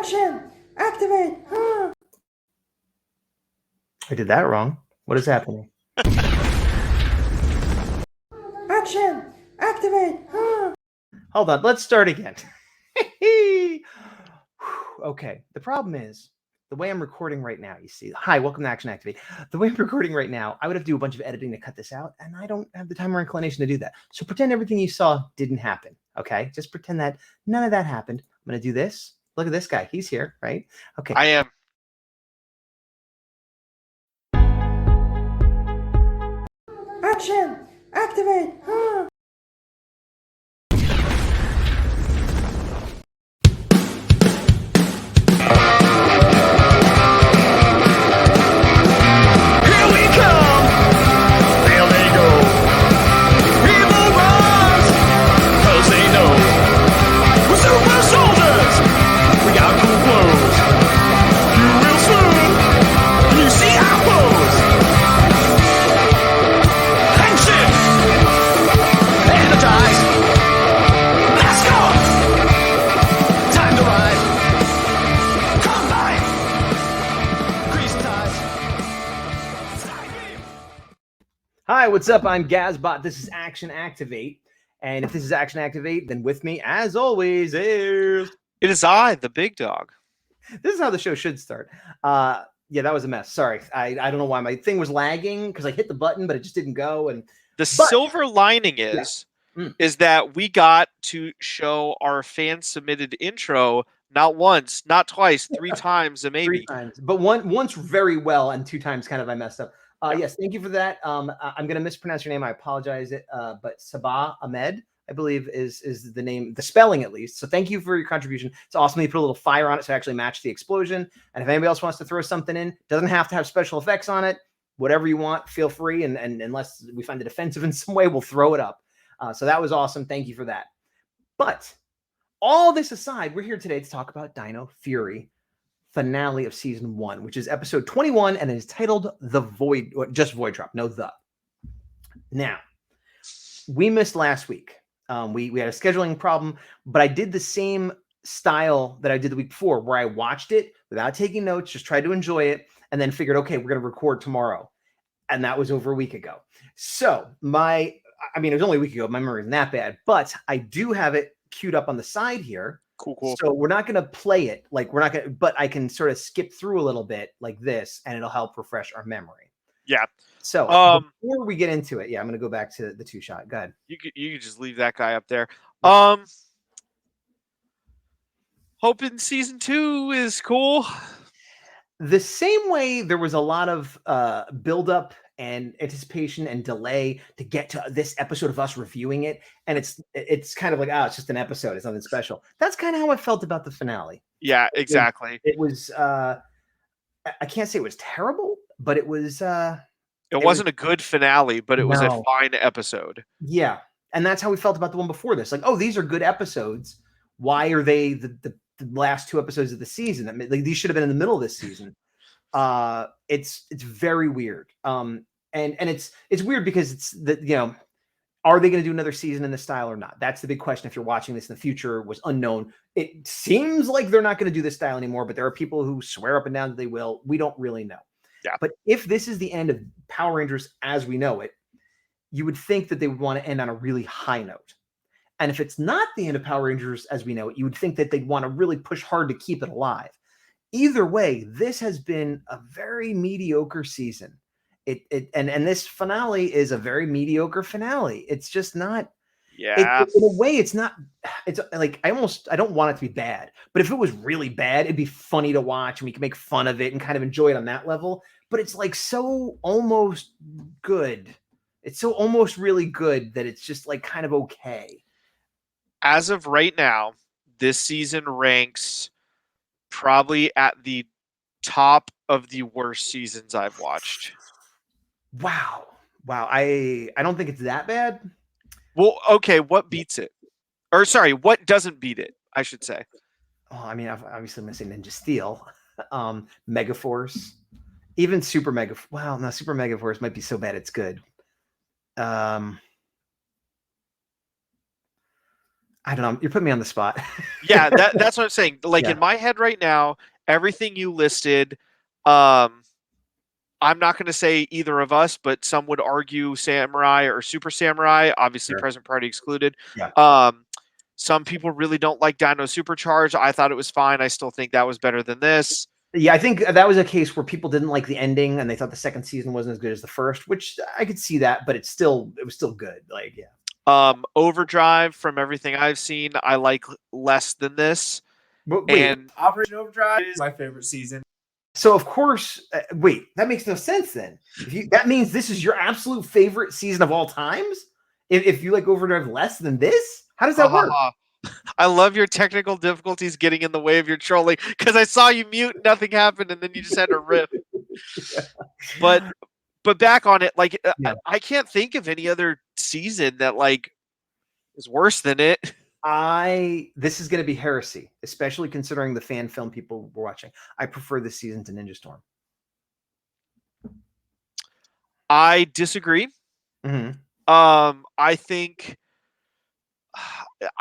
Action! Activate! I did that wrong. What is happening? Action! Activate! Hold on, let's start again. Okay, the problem is the way I'm recording right now, you see. Hi, welcome to Action Activate. The way I'm recording right now, I would have to do a bunch of editing to cut this out, and I don't have the time or inclination to do that. So pretend everything you saw didn't happen, okay? Just pretend that none of that happened. I'm going to do this. Look at this guy. He's here, right? Okay. I am. Action! Activate! Hi, what's up? I'm Gazbot. This is Action Activate. And if this is Action Activate, then with me, as always, is... It is I, the big dog. This is how the show should start. Yeah, that was a mess. Sorry. I don't know why my thing was lagging because I hit the button, but it just didn't go. Silver lining is that we got to show our fan-submitted intro not once, not twice, 3 times, and maybe. 3 times. But once very well, and 2 times kind of I messed up. Yes, thank you for that. I'm going to mispronounce your name. I apologize. But Sabah Ahmed, I believe, is the name, the spelling at least. So thank you for your contribution. It's awesome. You put a little fire on it to actually match the explosion. And if anybody else wants to throw something in, doesn't have to have special effects on it. Whatever you want, feel free. And unless we find it offensive in some way, we'll throw it up. So that was awesome. Thank you for that. But all this aside, we're here today to talk about Dino Fury finale of season 1, which is episode 21, and it is titled The Void, or just Void Drop, no the. Now, we missed last week. We had a scheduling problem, but I did the same style that I did the week before, where I watched it without taking notes, just tried to enjoy it, and then figured, okay, we're going to record tomorrow. And that was over a week ago. So it was only a week ago. My memory isn't that bad, but I do have it queued up on the side here. Cool. So we're not going to play it but I can sort of skip through a little bit like this, and it'll help refresh our memory. Yeah. So before we get into it, I'm going to go back to the 2-shot. Go ahead. You could just leave that guy up there. Hoping season 2 is cool. The same way there was a lot of buildup and anticipation and delay to get to this episode of us reviewing it, and it's kind of like, it's just an episode, it's nothing special. That's kind of how I felt about the finale. Yeah, exactly. It was I can't say it was terrible, but it was it wasn't a good finale, but it was a fine episode. Yeah, and that's how we felt about the one before this. Like, these are good episodes. Why are they the last 2 episodes of the season? I mean, like, these should have been in the middle of this season. It's very weird. And it's weird because it's are they going to do another season in this style or not? That's the big question. If you're watching this in the future, was unknown. It seems like they're not going to do this style anymore, but there are people who swear up and down that they will. We don't really know. Yeah. But if this is the end of Power Rangers as we know it, you would think that they would want to end on a really high note. And if it's not the end of Power Rangers as we know it, you would think that they'd want to really push hard to keep it alive. Either way, this has been a very mediocre season. And this finale is a very mediocre finale. It's just not. Yeah. In a way, it's not. It's like I don't want it to be bad. But if it was really bad, it'd be funny to watch, and we can make fun of it and kind of enjoy it on that level. But it's like so almost good. It's so almost really good that it's just like kind of okay. As of right now, this season ranks probably at the top of the worst seasons I've watched. Wow. I don't think it's that bad. Well, okay, what beats it? Or sorry, what doesn't beat it, I should say. Oh, I mean, obviously missing Ninja Steel, Megaforce, even Super Mega. Well, no, Super Megaforce might be so bad it's good. I don't know. You're putting me on the spot. Yeah, that's what I'm saying. Like in my head right now, everything you listed, I'm not going to say either of us, but some would argue Samurai or Super Samurai, obviously Sure. Present Party excluded. Yeah. Some people really don't like Dino Supercharged. I thought it was fine. I still think that was better than this. Yeah, I think that was a case where people didn't like the ending and they thought the second season wasn't as good as the first, which I could see that, but it was still good. Like, yeah. Overdrive, from everything I've seen, I like less than this. But wait, and Operation Overdrive is my favorite season. So of course, wait, that makes no sense then. That means this is your absolute favorite season of all times? If you like Overdrive less than this? How does that work? I love your technical difficulties getting in the way of your trolling, because I saw you mute, nothing happened, and then you just had to riff. Yeah. But back on it, like I can't think of any other season that like is worse than it. This is going to be heresy, especially considering the fan film people were watching. I prefer this season to Ninja Storm. I disagree. Mm-hmm. I think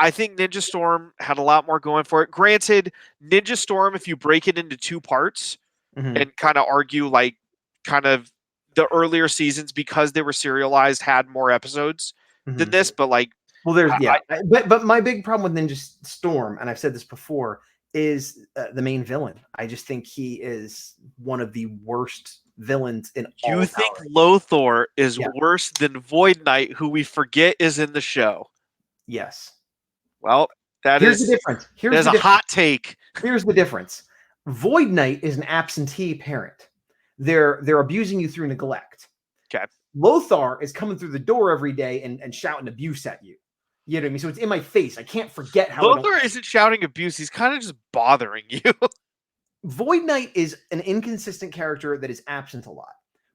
Ninja Storm had a lot more going for it. Granted, Ninja Storm, if you break it into two parts and kind of argue like kind of the earlier seasons, because they were serialized, had more episodes than this, but like, well, there's but my big problem with Ninja Storm, and I've said this before, is the main villain. I just think he is one of the worst villains in all. You think Lothar is worse than Void Knight, who we forget is in the show? Yes. Well, here's the difference. There's a hot take. Here's the difference. Void Knight is an absentee parent. They're abusing you through neglect. Okay. Lothar is coming through the door every day and shouting abuse at you. You know what I mean? So it's in my face. I can't forget how Lothar isn't shouting abuse. He's kind of just bothering you. Void Knight is an inconsistent character that is absent a lot,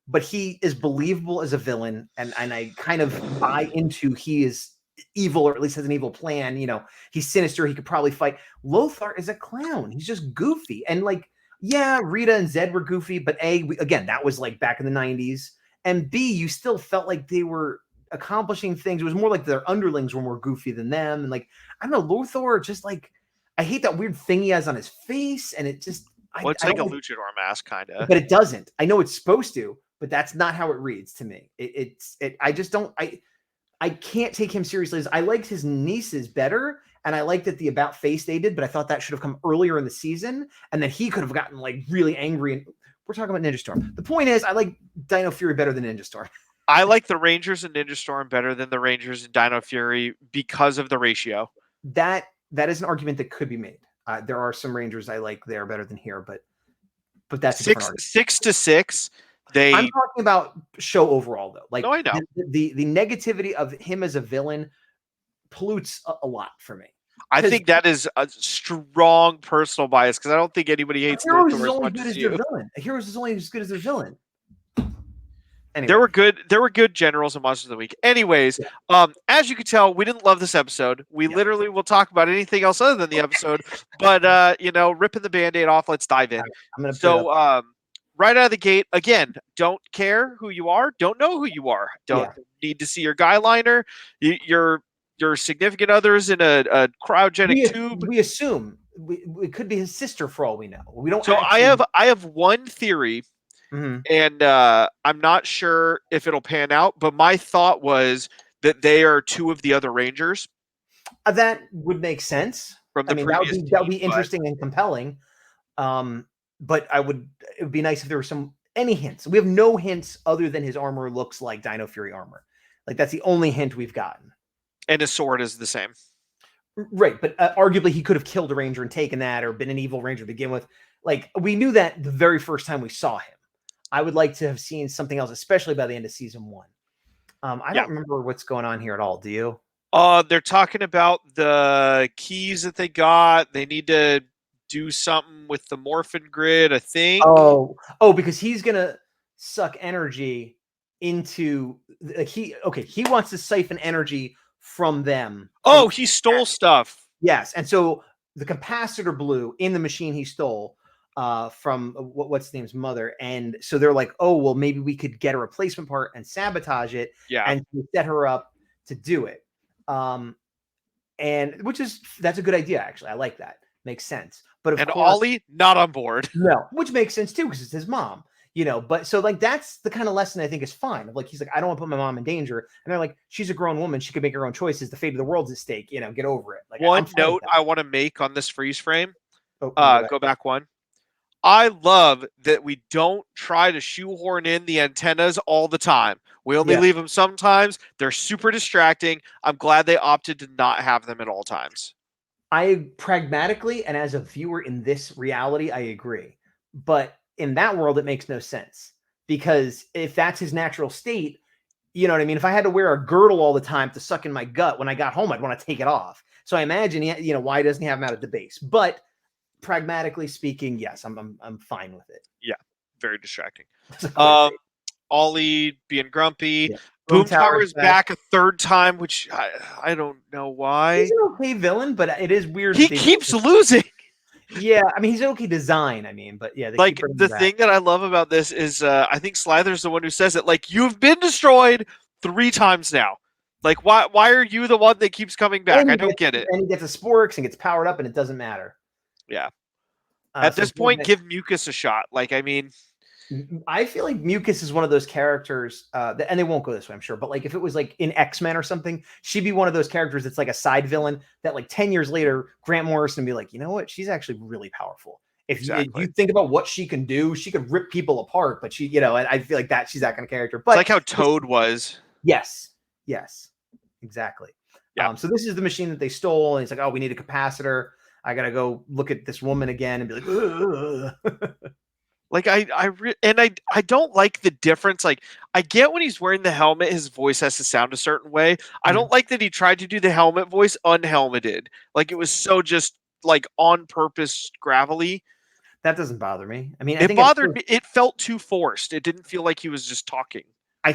but he is believable as a villain, and I kind of buy into he is evil, or at least has an evil plan. You know, he's sinister. He could probably fight. Lothar is a clown. He's just goofy. And like, yeah, Rita and Zed were goofy, but again, that was like back in the 90s. And B, you still felt like they were accomplishing things. It was more like their underlings were more goofy than them. And like, I don't know, Lothar just like, I hate that weird thing he has on his face. And it just, it's like a luchador mask, kind of. But it doesn't. I know it's supposed to, but that's not how it reads to me. I just don't, I can't take him seriously. I liked his nieces better, and I liked that the about face they did, but I thought that should have come earlier in the season, and then he could have gotten like really angry. And we're talking about Ninja Storm. The point is, I like Dino Fury better than Ninja Storm. I like the Rangers in Ninja Storm better than the Rangers in Dino Fury because of the ratio. That is an argument that could be made. There are some Rangers I like there better than here, but that's 6 to 6. I'm talking about show overall, though. Like, no, I know. The negativity of him as a villain pollutes a lot for me. I think that is a strong personal bias, because I don't think anybody hates Lothar as much as you. A hero is only as good as their villain. Anyway. There were good generals in Monsters of the Week. Anyways, as you can tell, we didn't love this episode. We literally will talk about anything else other than the episode. But ripping the Band-Aid off, let's dive in. Right out of the gate, again, don't care who you are, don't know who you are, don't need to see your guy liner, your significant others in a cryogenic tube. We assume it could be his sister for all we know. We don't. So I have one theory. And I'm not sure if it'll pan out, but my thought was that they are two of the other Rangers. That would make sense. From the that would be interesting and compelling. But it would be nice if there were any hints. We have no hints other than his armor looks like Dino Fury armor. Like, that's the only hint we've gotten. And his sword is the same. Right, but arguably he could have killed a Ranger and taken that, or been an evil Ranger to begin with. Like, we knew that the very first time we saw him. I would like to have seen something else, especially by the end of season 1. I don't remember what's going on here at all. Do you? They're talking about the keys that they got. They need to do something with the morphin grid, I think. Oh, because he's gonna suck energy into he wants to siphon energy from them. Oh, he stole stuff. Yes, and so the capacitor blew in the machine he stole from what's the name's mother, and so they're like, oh well, maybe we could get a replacement part and sabotage it, and set her up to do it. and that's a good idea actually. I like that. Makes sense. But of course, Ollie not on board. no, which makes sense too because it's his mom. But so like that's the kind of lesson I think is fine. Like he's like, I don't want to put my mom in danger, and they're like, she's a grown woman, she could make her own choices. The fate of the world's at stake. Get over it. Like One note I want to make on this freeze frame. Oh, go back one. I love that we don't try to shoehorn in the antennas all the time. We only leave them sometimes. They're super distracting. I'm glad they opted to not have them at all times. I pragmatically and as a viewer in this reality, I agree. But in that world, it makes no sense because if that's his natural state, you know what I mean? If I had to wear a girdle all the time to suck in my gut when I got home, I'd want to take it off. So I imagine, why doesn't he have him out at the base? But pragmatically speaking, yes, I'm fine with it. Yeah, very distracting. Ollie being grumpy. Yeah. Boom Tower's back a third time, which I don't know why. He's an okay villain, but it is weird. He keeps losing. Yeah, I mean, he's an okay design. I mean, but yeah, like the thing that I love about this is I think Slather's the one who says it. Like, you've been destroyed 3 times now. Like, why are you the one that keeps coming back? I don't get it. And he gets a sporks and gets powered up, and it doesn't matter. Yeah. At this point, give Mucus a shot. Like, I mean, I feel like Mucus is one of those characters, and they won't go this way, I'm sure. But like, if it was like in X-Men or something, she'd be one of those characters that's like a side villain that like 10 years later, Grant Morrison would be like, you know what? She's actually really powerful. If you think about what she can do, she could rip people apart. But she, and I feel like she's that kind of character. But it's like how Toad was. Yes, exactly. Yeah. So this is the machine that they stole, and he's like, oh, we need a capacitor. I gotta go look at this woman again and be like, ugh. Like I don't like the difference. Like, I get when he's wearing the helmet, his voice has to sound a certain way. I don't like that he tried to do the helmet voice unhelmeted. Like, it was so just like on purpose gravelly. That doesn't bother me. I mean, it bothered me. It felt too forced. It didn't feel like he was just talking. I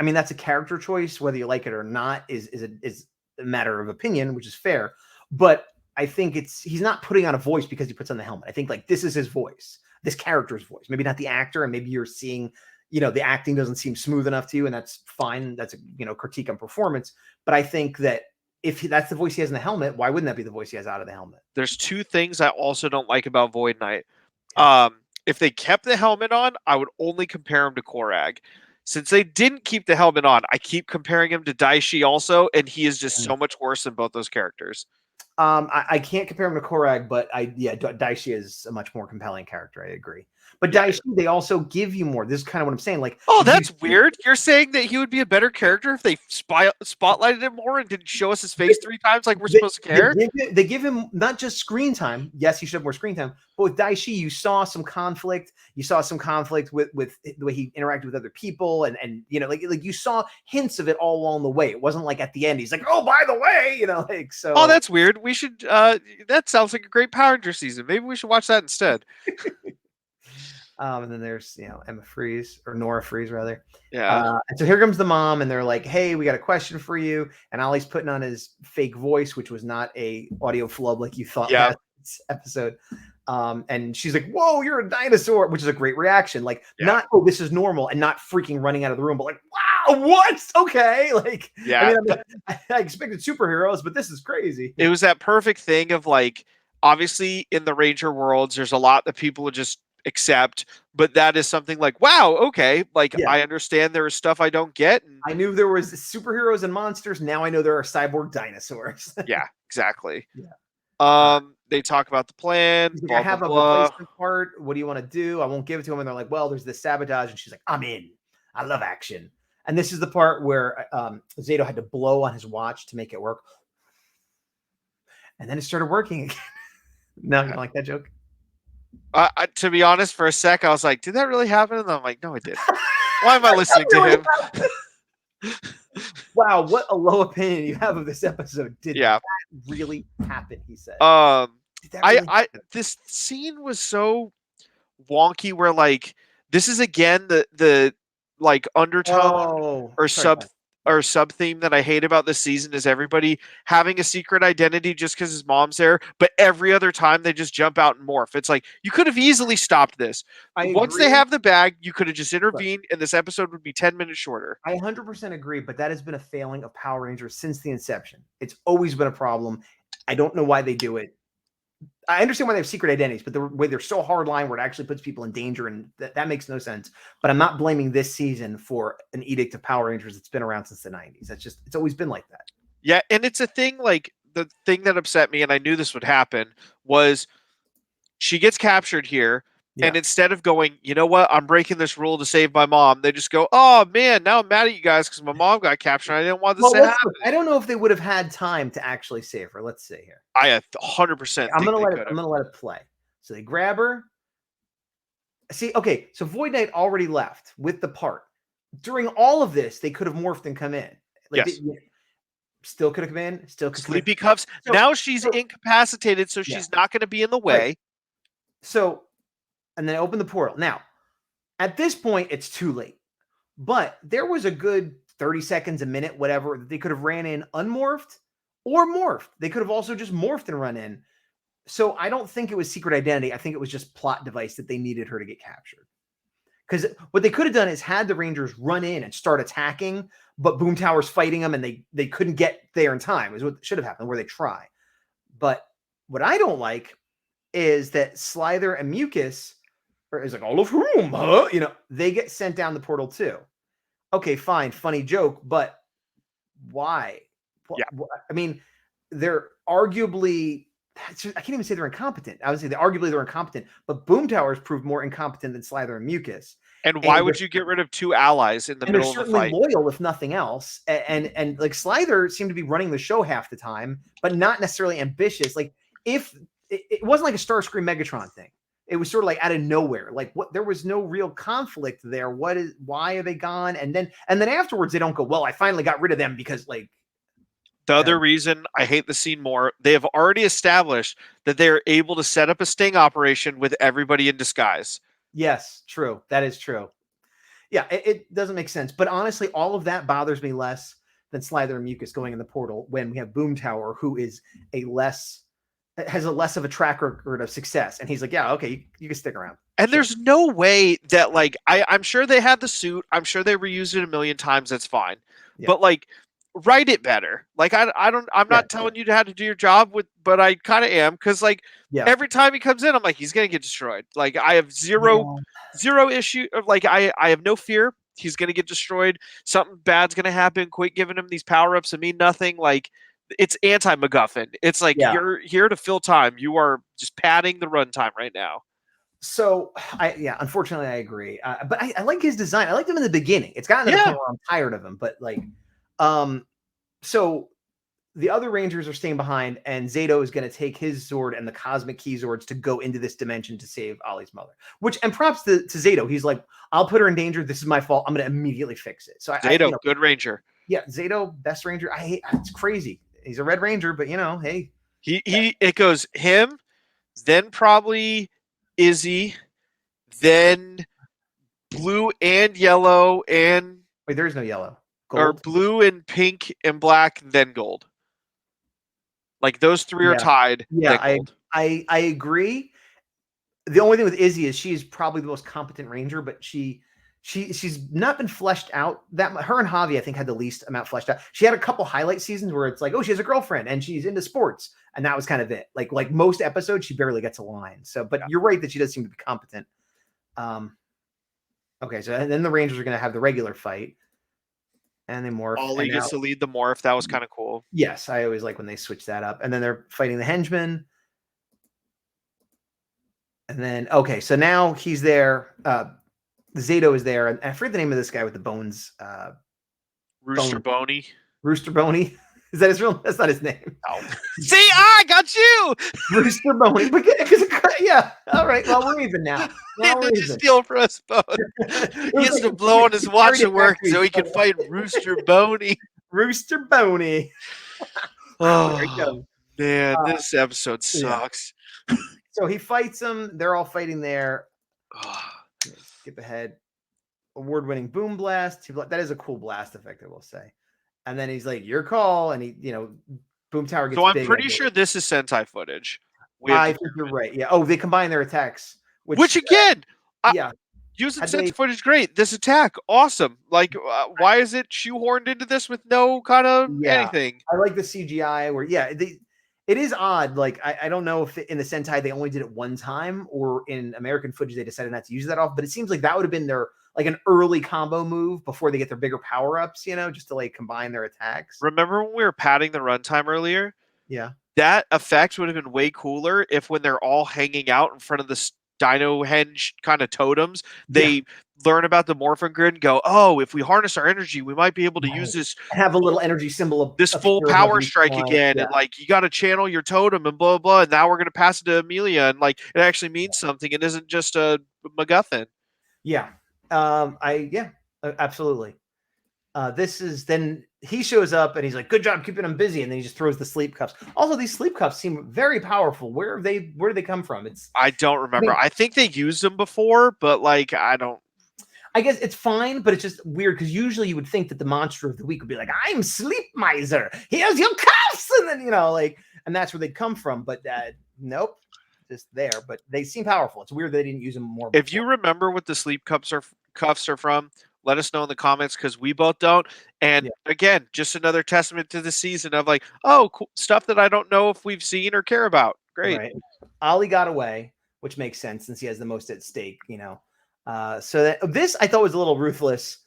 mean, that's a character choice. Whether you like it or not is a matter of opinion, which is fair. But I think he's not putting on a voice because he puts on the helmet. I think like this is his voice. This character's voice, maybe not the actor, and maybe you're seeing, the acting doesn't seem smooth enough to you, and that's fine. That's a critique on performance. But I think that if that's the voice he has in the helmet, why wouldn't that be the voice he has out of the helmet? There's 2 things I also don't like about Void Knight. If they kept the helmet on, I would only compare him to Korag. Since they didn't keep the helmet on, I keep comparing him to Daishi also, and he is just so much worse than both those characters. I can't compare him to Korag, but Daishi is a much more compelling character. I agree. But Daishi, they also give you more. This is kind of what I'm saying. Like, oh, that's weird. You're saying that he would be a better character if they spotlighted him more and didn't show us his face 3 times like we're supposed to care? They give him not just screen time. Yes, he should have more screen time. But with Daishi, you saw some conflict. You saw some conflict with the way he interacted with other people. And like you saw hints of it all along the way. It wasn't like at the end, he's like, oh, by the way, so. Oh, that's weird. We should, that sounds like a great Power Ranger season. Maybe we should watch that instead. And then there's, Emma Freeze or Nora Freeze rather. Yeah. And so here comes the mom, and they're like, hey, we got a question for you. And Ollie's putting on his fake voice, which was not a audio flub like you thought last episode. And she's like, whoa, you're a dinosaur, which is a great reaction. Like, not, oh, this is normal, and not freaking running out of the room, but like, wow, what? Okay. Like, yeah. I expected superheroes, but this is crazy. It was that perfect thing of like, obviously in the Ranger worlds, there's a lot that people would just accept, but that is something like, wow, okay, like I understand there is stuff I don't get. And I knew there was superheroes and monsters. Now I know there are cyborg dinosaurs. Yeah, exactly. Yeah. They talk about the plan. Like, I have a replacement part. What do you want to do? I won't give it to him. And they're like, well, there's this sabotage. And she's like, I'm in. I love action. And this is the part where Zato had to blow on his watch to make it work. And then it started working again. No, you don't like that joke? To be honest, for a sec, I was like, did that really happen? And I'm like, no, it didn't. Why am I listening to him? Wow, what a low opinion you have of this episode. Did that really happen? He said. This scene was so wonky where like this is again the like undertone or or sub theme that I hate about this season is everybody having a secret identity just because his mom's there, but every other time they just jump out and morph. It's like you could have easily stopped this. Once they have the bag, you could have just intervened, and this episode would be 10 minutes shorter. I 100% agree, but that has been a failing of Power Rangers since the inception. It's always been a problem. I don't know why they do it. I understand why they have secret identities, but the way they're so hardline where it actually puts people in danger, and that makes no sense. But I'm not blaming this season for an edict of Power Rangers that's been around since the 90s. It's always been like that. Yeah, and it's a thing, like, the thing that upset me, and I knew this would happen, was she gets captured here, and instead of going, you know what, I'm breaking this rule to save my mom, they just go, oh man, now I'm mad at you guys because my mom got captured. I didn't want this to happen. I don't know if they would have had time to actually save her. Let's see here. I 100%. I'm gonna let it play. So they grab her. See, okay, so Void Knight already left with the part. During all of this, they could have morphed and come in. Like yes. Still could have come in. Still could Sleepy Cuffs. So, now she's incapacitated, so she's not going to be in the way. Right. So, and then open the portal. Now, at this point, it's too late. But there was a good 30 seconds, a minute, whatever, that they could have ran in unmorphed or morphed. They could have also just morphed and run in. So I don't think it was secret identity. I think it was just plot device that they needed her to get captured. Because what they could have done is had the Rangers run in and start attacking, but Boom Tower's fighting them and they couldn't get there in time, is what should have happened, where they try. But what I don't like is that Slither and Mucus is like, all of whom, huh? You know, they get sent down the portal too. Okay, fine, funny joke, but why? Yeah. I mean, they're arguably, I can't even say they're incompetent. I would say arguably they're incompetent, but Boom Towers proved more incompetent than Slither and Mucus. And why would you get rid of two allies in the middle of the fight? They're certainly loyal, if nothing else. And like Slither seemed to be running the show half the time, but not necessarily ambitious. Like if it wasn't like a Starscream Megatron thing. It was sort of like out of nowhere. Like what? There was no real conflict there. Why are they gone? And then afterwards they don't go, well, I finally got rid of them because like. The other reason I hate the scene more, they have already established that they're able to set up a sting operation with everybody in disguise. Yes, true. That is true. Yeah, it doesn't make sense. But honestly, all of that bothers me less than Slither and Mucus going in the portal when we have Boom Tower, who is has a less of a track record of success. And he's like, yeah, okay, you can stick around. And there's no way that, like, I'm sure they had the suit. I'm sure they reused it a million times. That's fine. Yeah. But like, write it better. Like, I'm not telling you how to do your job but I kind of am. Cause like every time he comes in, I'm like, he's going to get destroyed. Like I have zero issue of like, I have no fear. He's going to get destroyed. Something bad's going to happen. Quit giving him these power-ups that mean nothing. Like, it's anti-MacGuffin. It's like you're here to fill time. You are just padding the runtime right now. So, unfortunately, I agree. But I like his design. I liked him in the beginning. It's gotten to the point where I'm tired of him. But like, so the other Rangers are staying behind, and Zato is going to take his Zord and the Cosmic Key Zords to go into this dimension to save Ollie's mother. And props to Zato. He's like, I'll put her in danger. This is my fault. I'm going to immediately fix it. So Zato, good Ranger. Yeah, Zato, best Ranger. It's crazy. He's a Red Ranger, but hey, it goes him, then probably Izzy, then blue and yellow, and wait, there is no yellow. Gold. Or blue and pink and black, then gold. Like those three are tied. Yeah, I agree. The only thing with Izzy is she's probably the most competent Ranger, but she's not been fleshed out that much. Her and Javi, I think, had the least amount fleshed out. She had a couple highlight seasons where it's like, oh, she has a girlfriend and she's into sports, and that was kind of it. Like most episodes, she barely gets a line. So, but you're right that she does seem to be competent. Okay, so and then the Rangers are going to have the regular fight, and they morph. Ollie gets to lead the morph. That was kind of cool. Yes, I always like when they switch that up. And then they're fighting the henchmen. And then so now he's there. Zato is there, and I forget the name of this guy with the bones. Rooster Boney. Rooster Boney. Is that his real? That's not his name. No. See, I got you. Rooster Boney. All right. Well, we're even now. Just steal for us both. He has to blow on his watch at work so he can fight Rooster Boney. Rooster Boney. Oh man, this episode sucks. Yeah. So he fights them. They're all fighting there. Skip ahead. Award-winning boom blast. That is a cool blast effect, I will say. and then he's like, "Your call," and he, Boom Tower gets So I'm big. pretty sure this is Sentai footage. I think you're right. Yeah. Oh, they combine their attacks, Which again, yeah. using Sentai footage, great. This attack, awesome. Like, why is it shoehorned into this with no kind of anything? I like the CGI where, it is odd. Like, I don't know if in the Sentai they only did it one time, or in American footage they decided not to use that off. But it seems like that would have been their like an early combo move before they get their bigger power ups. Just to like combine their attacks. Remember when we were padding the runtime earlier? Yeah. That effect would have been way cooler if when they're all hanging out in front of the Dino henge kind of totems, they learn about the Morphin Grid and go, oh, if we harness our energy, we might be able to use this. Have a little energy symbol of this full power strike again. And like, you got to channel your totem and blah, blah. And now we're going to pass it to Amelia. And like, it actually means something. It isn't just a MacGuffin. Yeah. Absolutely. This is then he shows up and he's like, good job keeping him busy, and then he just throws the sleep cuffs. Also, these sleep cuffs seem very powerful. Where do they come from? I don't remember. I think they used them before, but like, I guess it's fine, but it's just weird because usually you would think that the monster of the week would be like, I'm Sleep Miser, here's your cuffs, and then and that's where they'd come from. But nope, just there. But they seem powerful. It's weird they didn't use them more before. If you remember what the sleep cuffs are from, let us know in the comments, because we both don't. And again, just another testament to the season of like, oh, cool stuff that I don't know if we've seen or care about. Great. Right. Ollie got away, which makes sense since he has the most at stake, So that this I thought was a little ruthless,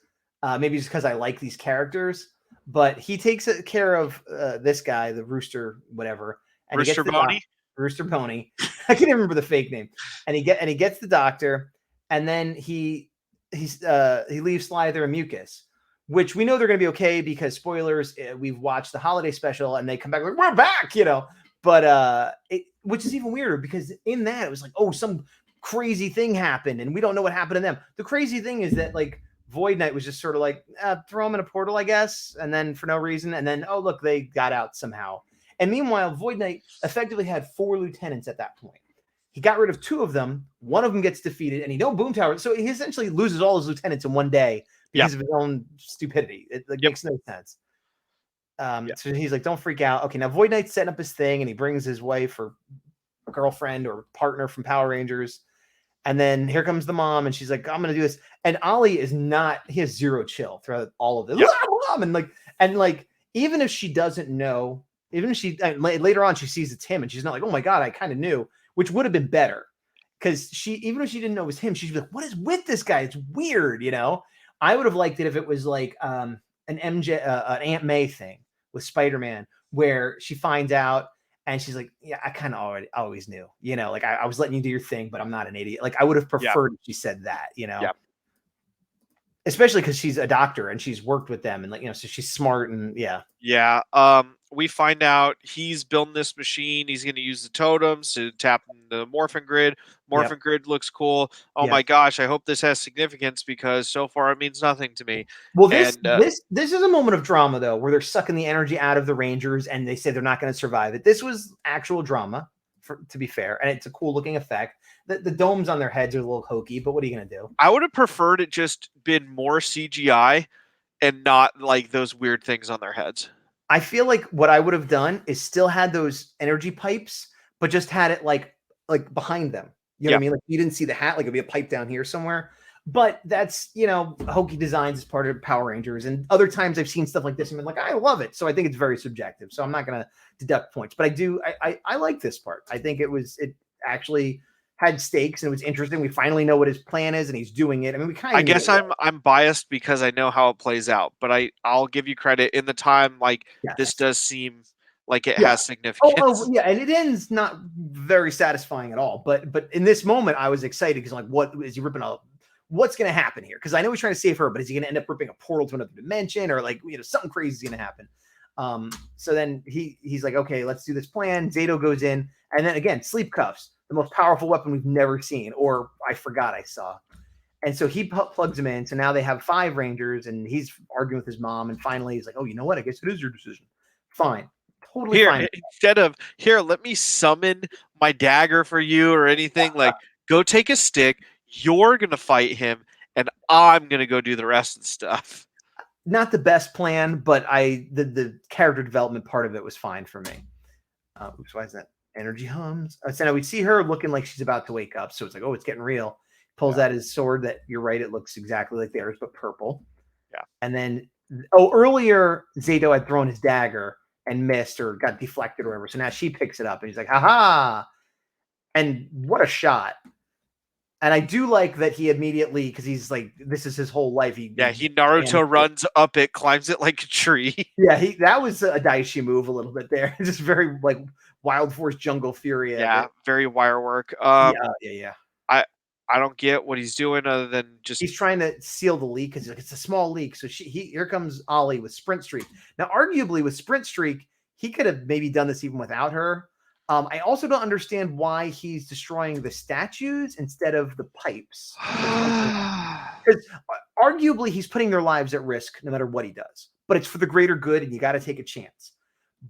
maybe just because I like these characters. But he takes care of this guy, the Rooster, whatever, and Rooster Pony. Rooster Pony. I can't even remember the fake name. And he gets the doctor, and then he leaves Slither and Mucus, which we know they're going to be okay because spoilers. We've watched the holiday special, and they come back like, we're back, But which is even weirder because in that it was like, oh, some crazy thing happened, and we don't know what happened to them. The crazy thing is that like Void Knight was just sort of like throw them in a portal, I guess, and then for no reason, and then oh look, they got out somehow. And meanwhile, Void Knight effectively had 4 lieutenants at that point. He got rid of 2 of them. One of them gets defeated, and Boom Tower. So he essentially loses all his lieutenants in one day because of his own stupidity. It makes no sense. So he's like, don't freak out. Okay, now Void Knight's setting up his thing, and he brings his wife or girlfriend or partner from Power Rangers. And then here comes the mom, and she's like, I'm going to do this. And Ollie is not, he has zero chill throughout all of this. Yep. And even if she doesn't know, even if she, later on, she sees it's him, and she's not like, oh my God, I kind of knew, which would have been better. Because even if she didn't know it was him, she'd be like, what is with this guy? It's weird, I would have liked it if it was like an MJ, an Aunt May thing with Spider-Man, where she finds out and she's like, yeah, I kind of always knew, like I was letting you do your thing, but I'm not an idiot. Like I would have preferred if she said that, especially because she's a doctor and she's worked with them, and so she's smart and we find out he's building this machine. He's going to use the totems to tap the Morphin Grid. Morphin Grid looks cool. Oh my gosh, I hope this has significance because so far it means nothing to me. Well, this is a moment of drama though, where they're sucking the energy out of the Rangers and they say they're not going to survive it. This was actual drama, to be fair, and it's a cool looking effect. The domes on their heads are a little hokey, but what are you going to do? I would have preferred it just been more CGI and not like those weird things on their heads. I feel like what I would have done is still had those energy pipes, but just had it like behind them. You know what I mean? Like you didn't see the hat, like it'd be a pipe down here somewhere. But that's, hokey designs as part of Power Rangers. And other times I've seen stuff like this and been like, I love it. So I think it's very subjective. So I'm not going to deduct points, but I like this part. I think it actually had stakes and it was interesting. We finally know what his plan is and he's doing it. I mean, I guess I'm biased because I know how it plays out, but I'll give you credit in the time. Like this does seem like it has significance. Oh, yeah. And it ends not very satisfying at all. But in this moment, I was excited because like, what is he ripping out? What's going to happen here? Because I know he's trying to save her, but is he going to end up ripping a portal to another dimension or like, something crazy is going to happen. So then he's like, okay, let's do this plan. Zato goes in and then again, sleep cuffs, the most powerful weapon we've never seen, or I forgot I saw. And so he plugs him in. So now they have 5 Rangers and he's arguing with his mom. And finally he's like, oh, you know what? I guess it is your decision. Fine. Totally fine. Instead of here, let me summon my dagger for you or anything, like go take a stick. You're going to fight him and I'm going to go do the rest of the stuff. not the best plan, but the character development part of it was fine for me. Oops, why is that? Energy hums. So now we see her looking like she's about to wake up. So it's like, oh, it's getting real. Pulls out his sword that, you're right, it looks exactly like theirs, but purple. Yeah. And then, earlier Zato had thrown his dagger and missed or got deflected or whatever. So now she picks it up and he's like, haha. And what a shot. And I do like that he immediately, because he's like, this is his whole life. He Naruto runs up it, climbs it like a tree. Yeah, that was a Daishi move a little bit there. Just very like Wild Force Jungle Fury. Yeah, very wire work. Yeah. I don't get what he's doing other than just he's trying to seal the leak because it's a small leak. So here comes Ollie with Sprint Streak. Now, arguably with Sprint Streak, he could have maybe done this even without her. I also don't understand why he's destroying the statues instead of the pipes. Because arguably he's putting their lives at risk no matter what he does. But it's for the greater good, and you got to take a chance.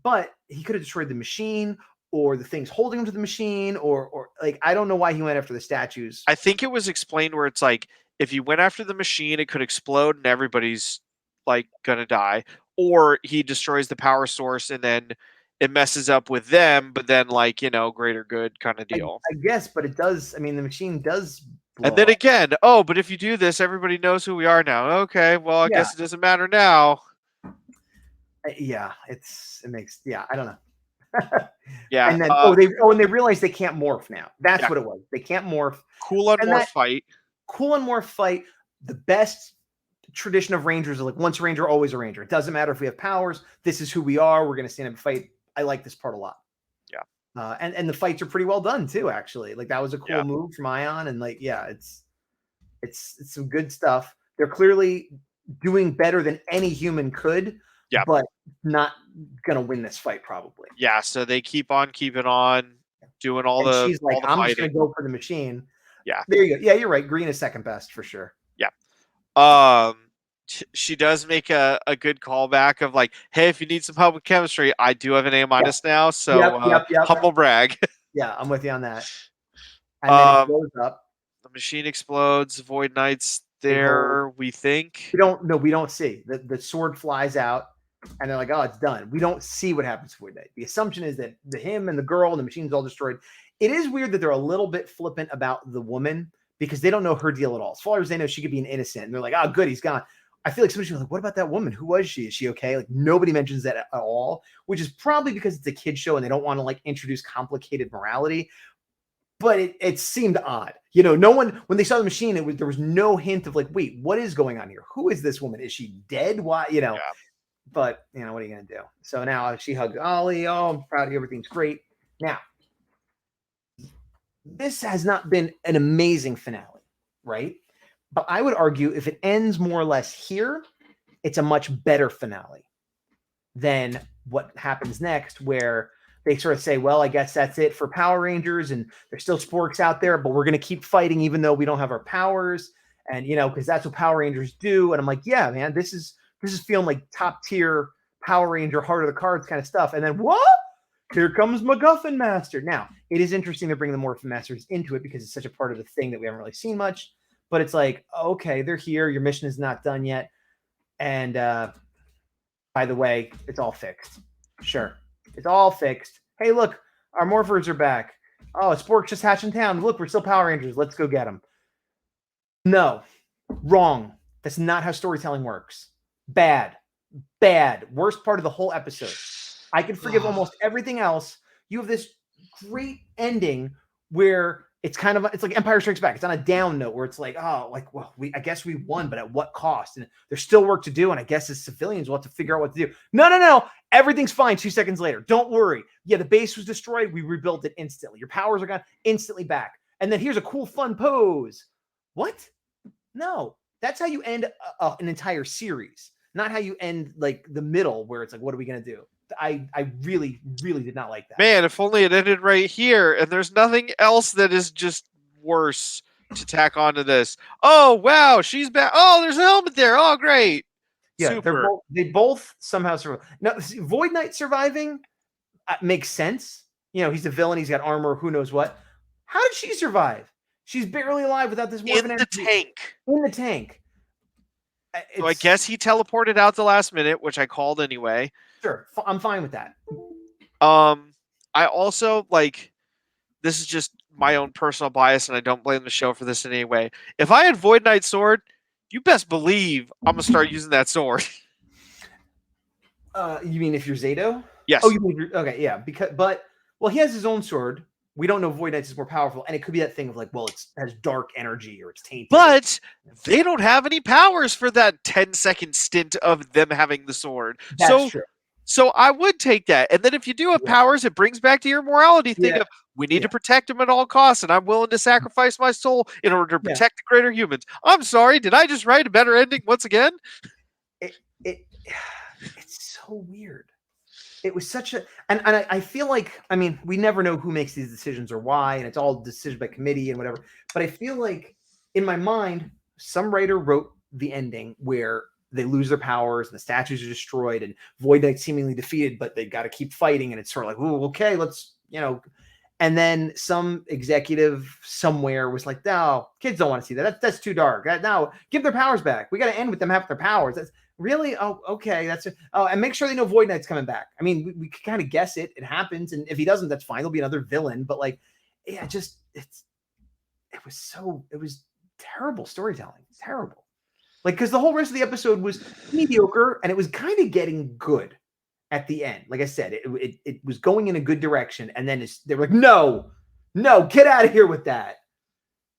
But he could have destroyed the machine or the things holding him to the machine, or like, I don't know why he went after the statues. I think it was explained where it's like, if you went after the machine, it could explode and everybody's like gonna die. Or he destroys the power source and then it messes up with them, but then like, greater good kind of deal. I guess, but it does. I mean, the machine does blow and then up. again, but if you do this, everybody knows who we are now. Okay, well, I guess it doesn't matter now. Yeah, it makes, I don't know. Yeah. And then and they realize they can't morph now. That's what it was. They can't morph. Cool on morph fight. Cool on morph fight. The best tradition of Rangers is like, once a Ranger, always a Ranger. It doesn't matter if we have powers. This is who we are. We're going to stand up and fight. I like this part a lot. Yeah. And the fights are pretty well done too, actually. Like, that was a cool move from Ion. And like, it's some good stuff. They're clearly doing better than any human could. Yeah, but not gonna win this fight probably. Yeah, so they keep on keeping on, doing all the. She's like, I'm just gonna go for the machine. Yeah, there you go. Yeah, you're right. Green is second best for sure. Yeah, she does make a good callback of like, hey, if you need some help with chemistry, I do have an A- now, so humble brag. Yeah, I'm with you on that. And then it blows up. The machine explodes. Void Knight's there. We think we don't see the sword flies out. And they're like, oh, it's done. We don't see what happens to Void Knight. The assumption is that him and the girl and the machine's all destroyed. It is weird that they're a little bit flippant about the woman because they don't know her deal at all. As far as they know, she could be an innocent. And they're like, oh, good, he's gone. I feel like somebody's like, what about that woman? Who was she? Is she okay? Like, nobody mentions that at all, which is probably because it's a kid show and they don't want to like introduce complicated morality. But it seemed odd. No one, when they saw the machine, there was no hint of like, wait, what is going on here? Who is this woman? Is she dead? Why? Yeah. But, what are you going to do? So now she hugs Ollie. Oh, I'm proud of you. Everything's great. Now, this has not been an amazing finale, right? But I would argue if it ends more or less here, it's a much better finale than what happens next, where they sort of say, well, I guess that's it for Power Rangers, and there's still sporks out there, but we're going to keep fighting even though we don't have our powers. And, because that's what Power Rangers do. And I'm like, yeah, man, this is feeling like top tier Power Ranger, heart of the cards kind of stuff. And then what? Here comes MacGuffin Master. Now, it is interesting to bring the Morphin Masters into it because it's such a part of the thing that we haven't really seen much. But it's like, okay, they're here. Your mission is not done yet. And by the way, it's all fixed. Sure. It's all fixed. Hey, look, our Morphers are back. Oh, Spork just hatched in town. Look, we're still Power Rangers. Let's go get them. No. Wrong. That's not how storytelling works. Bad. Worst part of the whole episode. I can forgive almost everything else. You have this great ending where it's like Empire Strikes Back. It's on a down note where it's like, oh, like, well, I guess we won, but at what cost? And there's still work to do. And I guess as civilians, we'll have to figure out what to do. No. Everything's fine 2 seconds later. Don't worry. Yeah, the base was destroyed. We rebuilt it instantly. Your powers are gone, instantly back. And then here's a cool, fun pose. What? No. That's how you end an entire series. Not how you end like the middle where it's like, what are we going to do? I really, really did not like that. Man, if only it ended right here and there's nothing else that is just worse to tack onto this. Oh, wow, she's back. Oh, there's a helmet there. Oh, great. Yeah, super. They both somehow survive. Now, Void Knight surviving makes sense. He's a villain. He's got armor. Who knows what. How did she survive? She's barely alive without this Morphin in the tank. In the tank. So I guess he teleported out the last minute, which I called anyway. Sure, I'm fine with that. I also like. This is just my own personal bias, and I don't blame the show for this in any way. If I had Void Knight's sword, you best believe I'm gonna start using that sword. You mean if you're Zato? Yes. Oh, you mean okay, yeah. Well, he has his own sword. We don't know Void Knight's is more powerful, and it could be that thing of like, well, it has dark energy or it's tainted. But they don't have any powers for that 10-second stint of them having the sword. That's true. So I would take that. And then if you do have powers, it brings back to your morality thing of we need to protect them at all costs, and I'm willing to sacrifice my soul in order to protect the greater humans. I'm sorry, did I just write a better ending once again? It's so weird. It was such a and I feel like, I mean, we never know who makes these decisions or why, and it's all decision by committee and whatever. But I feel like in my mind, some writer wrote the ending where they lose their powers and the statues are destroyed and Void Knight seemingly defeated, but they got to keep fighting, and it's sort of like, oh, okay, let's, and then some executive somewhere was like, no, kids don't want to see that. That's too dark. No, give their powers back. We got to end with them having their powers. That's really, oh, okay. That's and make sure they know Void Knight's coming back. I mean, we can kind of guess it. It happens, and if he doesn't, that's fine. There'll be another villain. But like, yeah, it was terrible storytelling. Terrible. Like, because the whole rest of the episode was mediocre, and it was kind of getting good at the end. Like I said, it was going in a good direction, and then they were like, no, get out of here with that.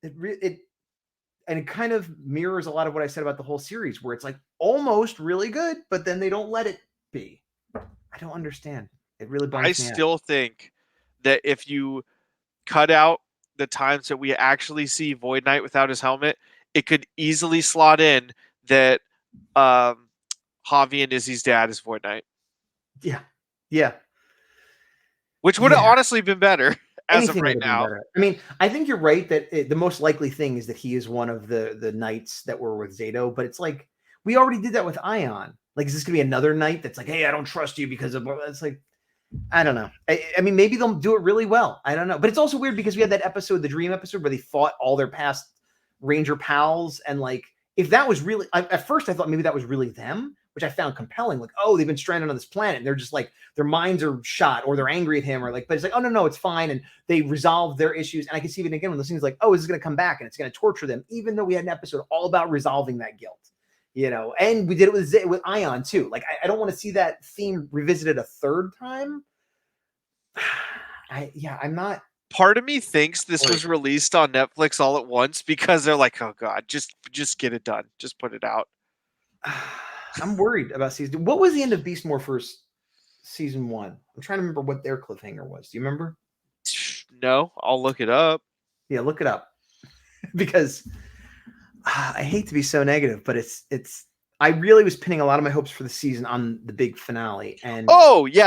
And it kind of mirrors a lot of what I said about the whole series, where it's like almost really good, but then they don't let it be. I don't understand. It really bums me out. I still think that if you cut out the times that we actually see Void Knight without his helmet, it could easily slot in that Javi and Izzy's dad is Void Knight. Yeah. Which would have honestly been better as of right now. I mean, I think you're right that the most likely thing is that he is one of the knights that were with Zato, but it's like, we already did that with Ion. Like, is this going to be another knight that's like, hey, I don't trust you because of, it's like, I don't know. I mean, maybe they'll do it really well. I don't know. But it's also weird because we had that episode, the Dream episode, where they fought all their past Ranger pals. And like, if that was really, at first I thought maybe that was really them, which I found compelling. Like, oh, they've been stranded on this planet, and they're just like, their minds are shot, or they're angry at him, or like, but it's like, oh, no, it's fine. And they resolve their issues. And I can see even again when those things like, oh, this is going to come back and it's going to torture them, even though we had an episode all about resolving that guilt, and we did it with Ion too. Like, I don't want to see that theme revisited a third time. I'm not. Part of me thinks this was released on Netflix all at once because they're like, oh God, just get it done. Just put it out. I'm worried about season. What was the end of Beast Morphers season 1? I'm trying to remember what their cliffhanger was. Do you remember? No, I'll look it up. Yeah, look it up. Because I hate to be so negative, but it's. I really was pinning a lot of my hopes for the season on the big finale. And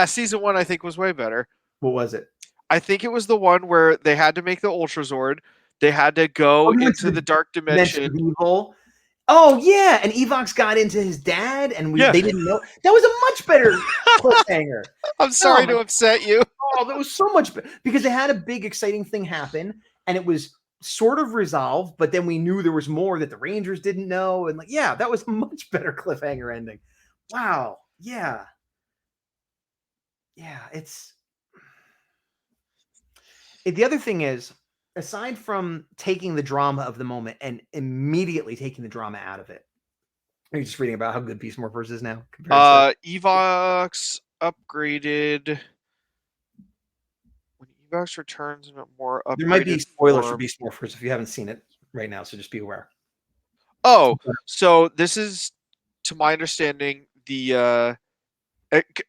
season 1 I think was way better. What was it? I think it was the one where they had to make the Ultrazord. They had to go into the dark dimension. Evil. Oh yeah, and Evox got into his dad, and they didn't know. That was a much better cliffhanger. I'm sorry to upset you. Oh, that was so much better because they had a big exciting thing happen, and it was sort of resolved, but then we knew there was more that the Rangers didn't know, and like, yeah, that was a much better cliffhanger ending. Wow. Yeah. The other thing is, aside from taking the drama of the moment and immediately taking the drama out of it, are you just reading about how good Beast Morphers is now? Evox upgraded. When Evox returns in a more upgraded there might be spoilers form. for Beast Morphers if you haven't seen it right now, so just be aware. Oh, so this is, to my understanding, the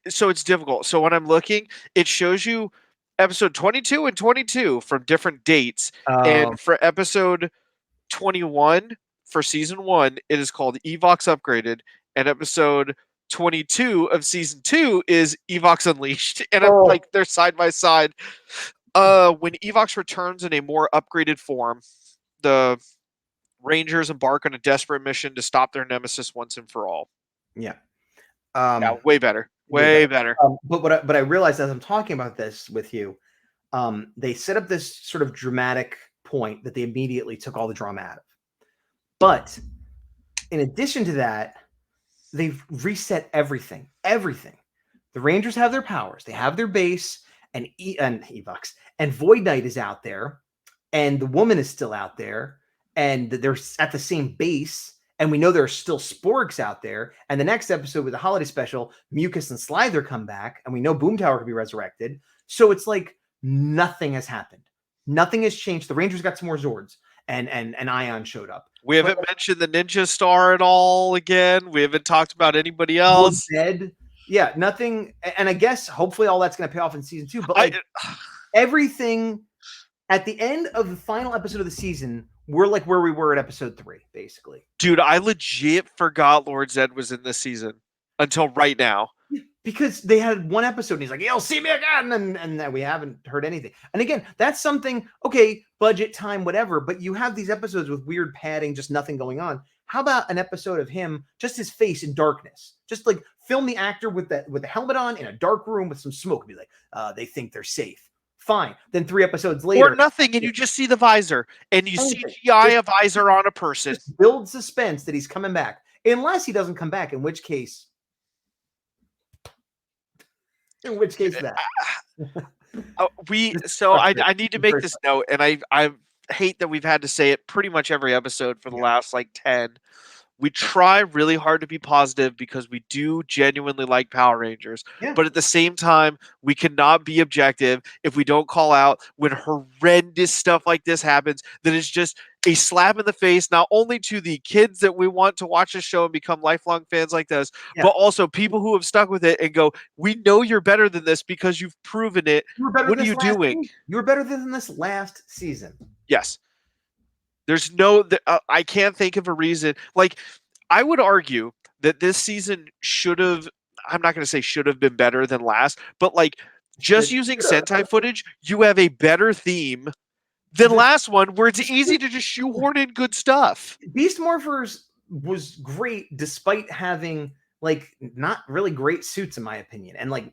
so it's difficult. So when I'm looking, it shows you episode 22 and 22 from different dates. And for episode 21 for season 1, it is called Evox Upgraded. And episode 22 of season 2 is Evox Unleashed. And I'm like, they're side by side. When Evox returns in a more upgraded form, the Rangers embark on a desperate mission to stop their nemesis once and for all. Yeah. Way better. Way better. But I realized as I'm talking about this with you, they set up this sort of dramatic point that they immediately took all the drama out of. But in addition to that, they've reset everything. Everything. The Rangers have their powers. They have their base, and Evox and Void Knight is out there, and the woman is still out there, and they're at the same base. And we know there are still Sporks out there. And the next episode with the holiday special, Mucus and Slither come back, and we know Boomtower could be resurrected. So it's like nothing has happened. Nothing has changed. The Rangers got some more Zords, and Ion showed up. We haven't mentioned the Ninja Star at all again. We haven't talked about anybody else. Dead. Yeah, nothing. And I guess hopefully all that's going to pay off in season 2. But like everything at the end of the final episode of the season, we're like where we were at episode 3, basically. Dude, I legit forgot Lord Zed was in this season until right now. Because they had one episode and he's like, you'll see me again. And we haven't heard anything. And again, that's something, okay, budget, time, whatever. But you have these episodes with weird padding, just nothing going on. How about an episode of him, just his face in darkness? Just like film the actor with the helmet on in a dark room with some smoke. Be like, they think they're safe. Fine. Then 3 episodes later. Or nothing, and you just see the visor. And you CGI a visor on a person. Just build suspense that he's coming back. Unless he doesn't come back, in which case... that? I need to make this note, and I hate that we've had to say it pretty much every episode for the last like 10. We try really hard to be positive because we do genuinely like Power Rangers. Yeah. But at the same time, we cannot be objective if we don't call out when horrendous stuff like this happens that is just a slap in the face, not only to the kids that we want to watch the show and become lifelong fans like this, but also people who have stuck with it and go, we know you're better than this because you've proven it. What are you doing? You were better than this last season. Yes. There's no, I can't think of a reason. Like, I would argue that this season should have, I'm not going to say should have been better than last, but like just using Sentai footage, you have a better theme than last one where it's easy to just shoehorn in good stuff. Beast Morphers was great despite having like not really great suits in my opinion. And like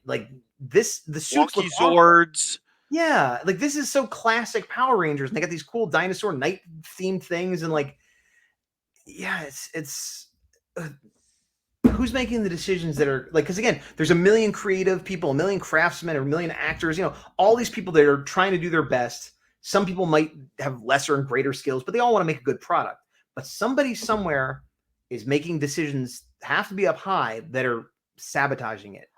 this, the suits Wonky Zords. Yeah, like this is so classic Power Rangers. And they got these cool dinosaur night themed things, and like, yeah, it's who's making the decisions that are like? Because again, there's a million creative people, a million craftsmen, or a million actors. You know, all these people that are trying to do their best. Some people might have lesser and greater skills, but they all want to make a good product. But somebody somewhere is making decisions, have to be up high, that are sabotaging it.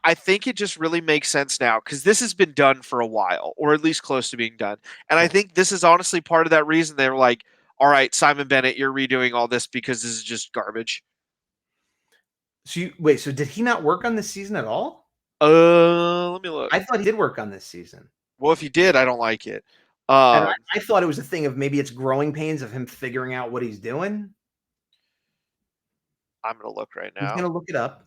I think it just really makes sense now because this has been done for a while, or at least close to being done. And I think this is honestly part of that reason they were like, all right, Simon Bennett, you're redoing all this because this is just garbage. So so did he not work on this season at all? Let me look. I thought he did work on this season. Well, if he did, I don't like it. And I thought it was a thing of maybe it's growing pains of him figuring out what he's doing. I'm going to look right now. He's going to look it up.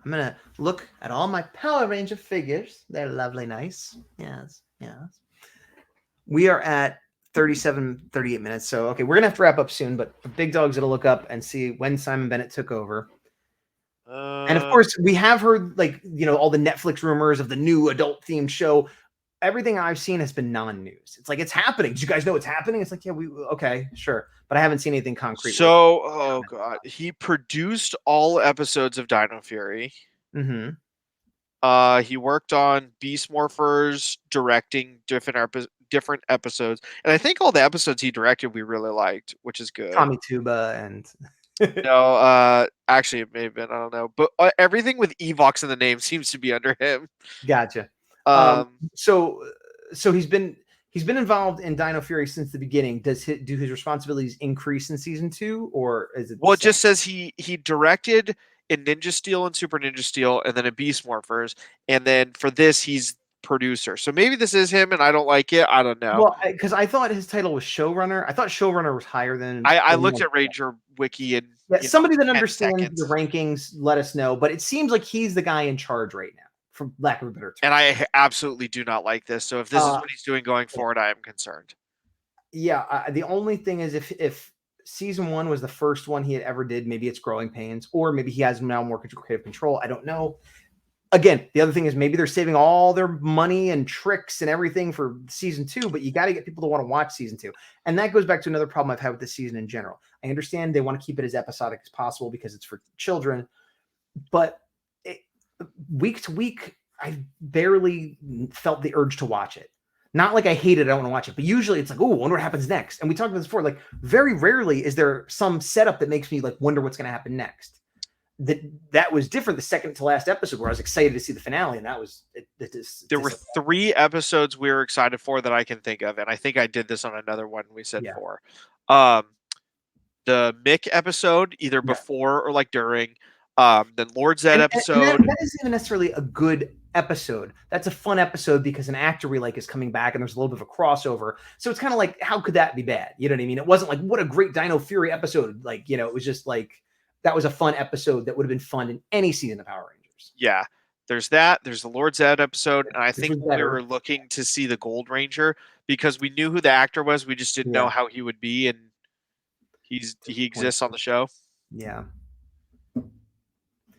I'm going to look at all my Power Ranger figures. They're lovely, nice. Yes, yes. We are at 38 minutes. So, okay, we're going to have to wrap up soon, but the Big Dog's going to look up and see when Simon Bennett took over. And of course, we have heard, like, you know, all the Netflix rumors of the new adult-themed show. Everything I've seen has been non-news. It's like, it's happening. Did you guys know it's happening? It's like, yeah, okay, sure. But I haven't seen anything concrete. So, oh God, he produced all episodes of Dino Fury. Mm-hmm. He worked on Beast Morphers, directing different episodes. And I think all the episodes he directed we really liked, which is good. Tommy Tuba and... No, actually it may have been, I don't know. But everything with Evox in the name seems to be under him. Gotcha. So he's been involved in Dino Fury since the beginning. Do his responsibilities increase in season 2, or is it? Well, it just says he directed in Ninja Steel and Super Ninja Steel, and then in Beast Morphers, and then for this he's producer. So maybe this is him, and I don't like it. I don't know. Well, because I thought his title was showrunner. I thought showrunner was higher than. I looked at Ranger Wiki and somebody that understands the rankings, let us know. But it seems like he's the guy in charge right now, for lack of a better term. And I absolutely do not like this. So if this is what he's doing going forward, I am concerned. Yeah, the only thing is if season 1 was the first one he had ever did, maybe it's growing pains, or maybe he has now more creative control. I don't know. again, the other thing is maybe they're saving all their money and tricks and everything for season 2, but you got to get people to want to watch season 2. And that goes back to another problem I've had with this season in general. I understand they want to keep it as episodic as possible because it's for children, but week to week, I barely felt the urge to watch it. Not like I hate it, I don't want to watch it, but usually it's like, oh, I wonder what happens next. And we talked about this before, like very rarely is there some setup that makes me like wonder what's going to happen next. That was different the second to last episode where I was excited to see the finale, and that was there were 3 episodes we were excited for that I can think of, and I think I did this on another one we said 4. The Mick episode, either before or like during, then Lord Zed episode. And that isn't even necessarily a good episode. That's a fun episode because an actor we like is coming back and there's a little bit of a crossover. So it's kind of like, how could that be bad? You know what I mean? It wasn't like, what a great Dino Fury episode. Like, it was just like, that was a fun episode that would have been fun in any season of Power Rangers. Yeah. There's that. There's the Lord Zed episode. And I think we were looking to see the Gold Ranger because we knew who the actor was. We just didn't know how he would be. And he exists on the show. Yeah.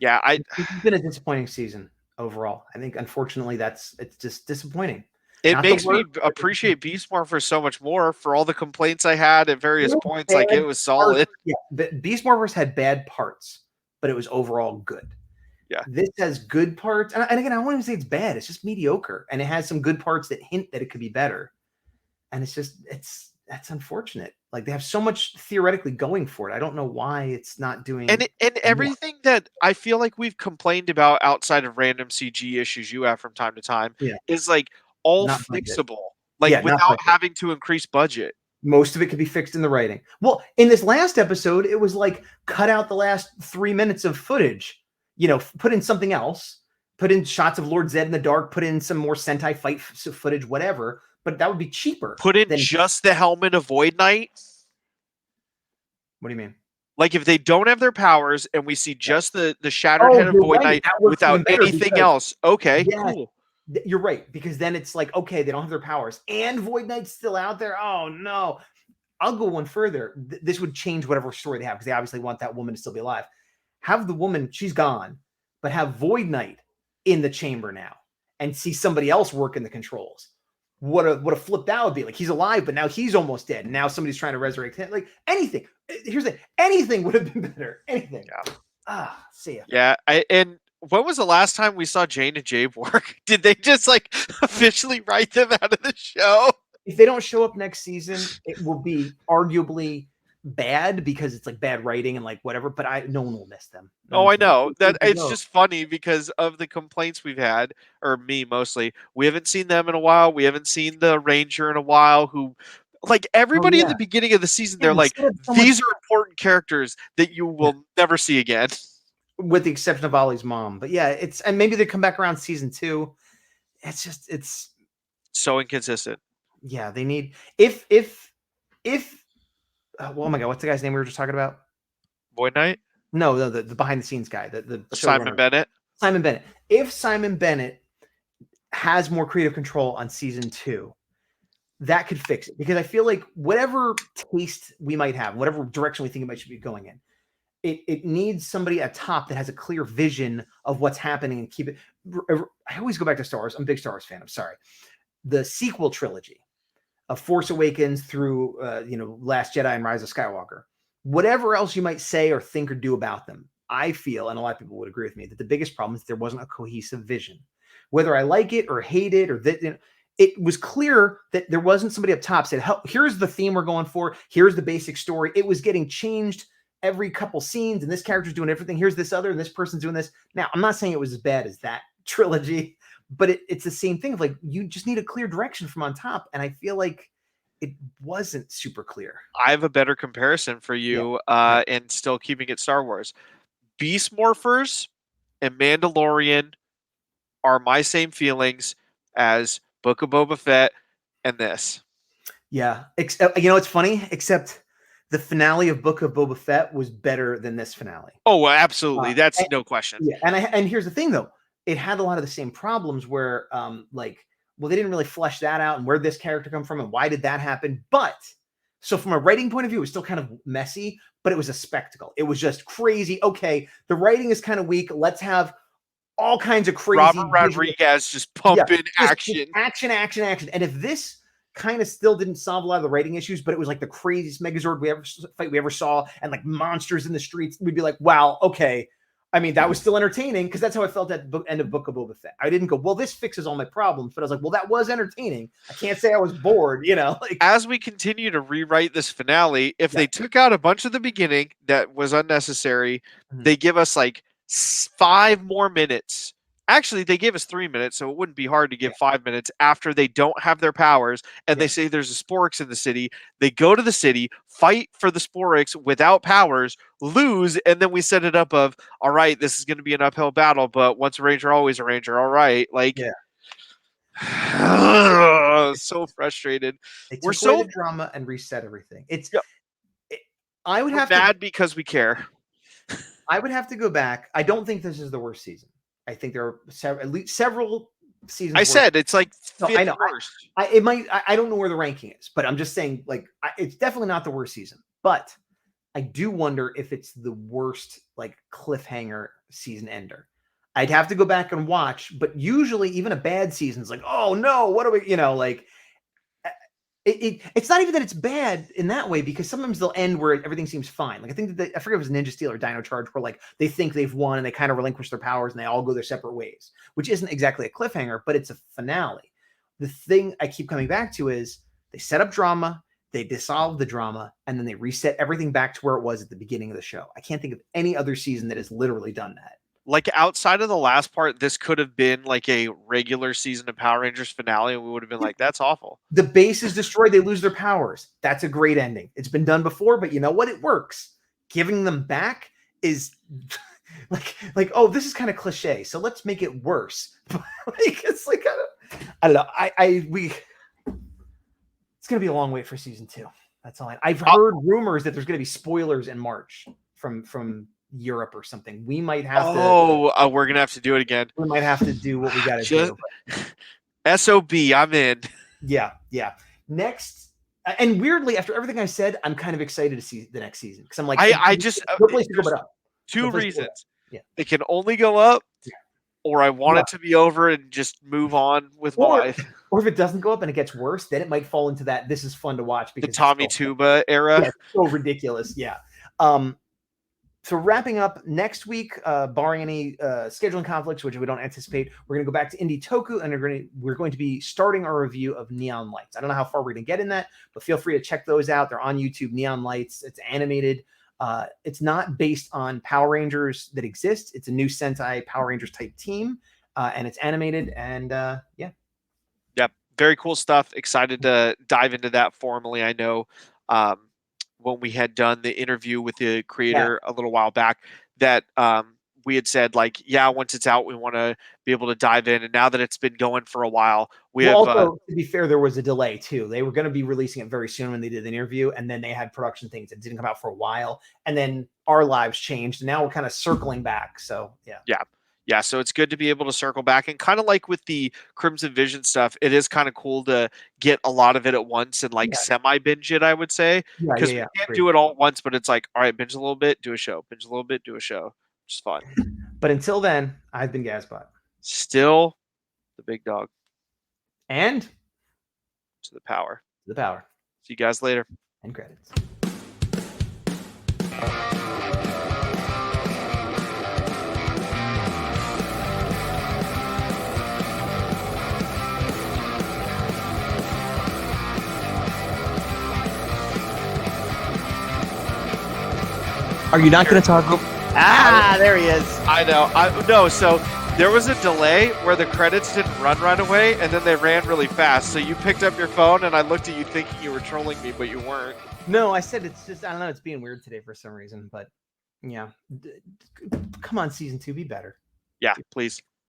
Yeah. It's been a disappointing season overall. I think, unfortunately, it's just disappointing. It makes me appreciate Beast Morphers so much more for all the complaints I had at various points. Like, it was solid. Yeah, Beast Morphers had bad parts, but it was overall good. Yeah. This has good parts. And again, I won't even say it's bad. It's just mediocre. And it has some good parts that hint that it could be better. And that's unfortunate. Like, they have so much theoretically going for it. I don't know why it's not doing. And everything that I feel like we've complained about outside of random CG issues you have from time to time is like, all not fixable, like without having to increase budget. Most of it could be fixed in the writing. Well, in this last episode, it was like cut out the last 3 minutes of footage, put in something else, put in shots of Lord Zed in the dark, put in some more Sentai fight footage, whatever. But that would be cheaper. Put in just the helmet of Void Knight. What do you mean? Like, if they don't have their powers and we see just the shattered head of Void Knight without anything else, okay, cool. You're right, because then it's like, okay, they don't have their powers and Void Knight's still out there. Oh no. I'll go one further. This would change whatever story they have because they obviously want that woman to still be alive. Have the woman, she's gone, but have Void Knight in the chamber now and see somebody else working the controls. What a flip that would be. Like, he's alive, but now he's almost dead. And now somebody's trying to resurrect him. Like, anything. Here's the anything would have been better. Anything. Yeah. See ya. Yeah. And when was the last time we saw Jane and Jabe work? Did they just like officially write them out of the show? If they don't show up next season, it will be arguably bad because it's like bad writing and like whatever, but no one will miss them. I know that it's just funny because of the complaints we've had, or me mostly. We haven't seen them in a while. We haven't seen the Ranger in a while, who like everybody in the beginning of the season, they're like, these are important characters that you will never see again. With the exception of Ollie's mom. But yeah, and maybe they come back around season 2. It's so inconsistent. Yeah, they need oh my god, what's the guy's name we were just talking about? Void Knight? No, the behind the scenes guy, the Simon Bennett. Simon Bennett. If Simon Bennett has more creative control on season 2, that could fix it. Because I feel like whatever taste we might have, whatever direction we think it might should be going in, it needs somebody at top that has a clear vision of what's happening and keep it. I always go back to Star Wars. I'm a big Star Wars fan. I'm sorry. The sequel trilogy of Force Awakens through, Last Jedi and Rise of Skywalker, whatever else you might say or think or do about them, I feel, and a lot of people would agree with me, that the biggest problem is there wasn't a cohesive vision. Whether I like it or hate it or that, it was clear that there wasn't somebody up top said, here's the theme we're going for. Here's the basic story. It was getting changed every couple scenes, and this character's doing everything. Here's this other, and this person's doing this. Now, I'm not saying it was as bad as that trilogy, but it's the same thing of like, you just need a clear direction from on top. And I feel like it wasn't super clear. I have a better comparison for you, and still keeping it Star Wars. Beast Morphers and Mandalorian are my same feelings as Book of Boba Fett and this. Yeah. It's funny, except the finale of Book of Boba Fett was better than this finale. Oh, absolutely. That's no question. Yeah. And here's the thing, though. It had a lot of the same problems where, they didn't really flesh that out and where this character come from and why did that happen. But so from a writing point of view, it was still kind of messy, but it was a spectacle. It was just crazy. Okay, the writing is kind of weak. Let's have all kinds of crazy Robert visual- Rodriguez just pumping just action. action. And if this kind of still didn't solve a lot of the rating issues, but it was like the craziest Megazord we ever saw, and like monsters in the streets, we'd be like, wow, okay. I mean, that was still entertaining, because that's how I felt at the end of Book of Boba Fett. I didn't go, well, this fixes all my problems, but I was like, well, that was entertaining. I can't say I was bored, like as we continue to rewrite this finale, if they took out a bunch of the beginning that was unnecessary, they give us like 5 more minutes. Actually, they gave us 3 minutes, so it wouldn't be hard to give 5 minutes after they don't have their powers, and they say there's a Sporix in the city. They go to the city, fight for the Sporix without powers, lose, and then we set it up of, all right, this is going to be an uphill battle, but once a Ranger, always a Ranger. All right, like, so frustrated. We're so the drama and reset everything. I would have mad because we care. I would have to go back. I don't think this is the worst season. I think there are at least several seasons. I said it's like I know. worst. It might. I don't know where the ranking is, but I'm just saying, like, it's definitely not the worst season. But I do wonder if it's the worst, like, cliffhanger season ender. I'd have to go back and watch. But usually, even a bad season is like, oh no, what are we? Like. It's not even that it's bad in that way, because sometimes they'll end where everything seems fine. Like, I think that I forget if it was Ninja Steel or Dino Charge, where like they think they've won and they kind of relinquish their powers and they all go their separate ways, which isn't exactly a cliffhanger, but it's a finale. The thing I keep coming back to is they set up drama, they dissolve the drama, and then they reset everything back to where it was at the beginning of the show. I can't think of any other season that has literally done that. Like, outside of the last part, this could have been like a regular season of Power Rangers finale, and we would have been like, that's awful. The base is destroyed. They lose their powers. That's a great ending. It's been done before, but you know what? It works. Giving them back is like, oh, this is kind of cliche, so let's make it worse. It's like, I don't know. It's going to be a long wait for season 2. That's all. I've heard rumors that there's going to be spoilers in March from Europe or something. We might have to. We're gonna have to do it again. We might have to do what we got to do. SOB, I'm in. Yeah. Next, and weirdly, after everything I said, I'm kind of excited to see the next season, because I'm like, I just no place to go but up. Two reasons. Yeah, it can only go up, or I want it to be over and just move on with my life. Or if it doesn't go up and it gets worse, then it might fall into that this is fun to watch, because the Tommy Tuba era. Yeah, it's so ridiculous. Yeah. So wrapping up next week, barring any scheduling conflicts, which we don't anticipate, we're going to go back to Indie Toku, and we're going to be starting our review of Neon Lights. I don't know how far we're going to get in that, but feel free to check those out. They're on YouTube. Neon Lights. It's animated. It's not based on Power Rangers that exist. It's a new Sentai Power Rangers type team, and it's animated. And yeah, very cool stuff. Excited to dive into that formally. I know. When we had done the interview with the creator a little while back, that we had said, like, once it's out, we want to be able to dive in. And now that it's been going for a while, we have. Also, to be fair, there was a delay too. They were going to be releasing it very soon when they did the interview, and then they had production things that didn't come out for a while, and then our lives changed, and now we're kind of circling back. So yeah, so it's good to be able to circle back, and kind of like with the Crimson Vision stuff, it is kind of cool to get a lot of it at once and like semi binge it, I would say, because we can't do it all at once, but it's like, all right, binge a little bit, do a show, binge a little bit, do a show. Just fun. But until then, I've been Gazbot. Still the big dog. And to the power. The power. See you guys later. End credits. Are you not going to talk? There he is. I know. So there was a delay where the credits didn't run right away, and then they ran really fast. So you picked up your phone, and I looked at you thinking you were trolling me, but you weren't. No, I said it's just, I don't know, it's being weird today for some reason. But yeah, come on, season 2, be better. Yeah, please.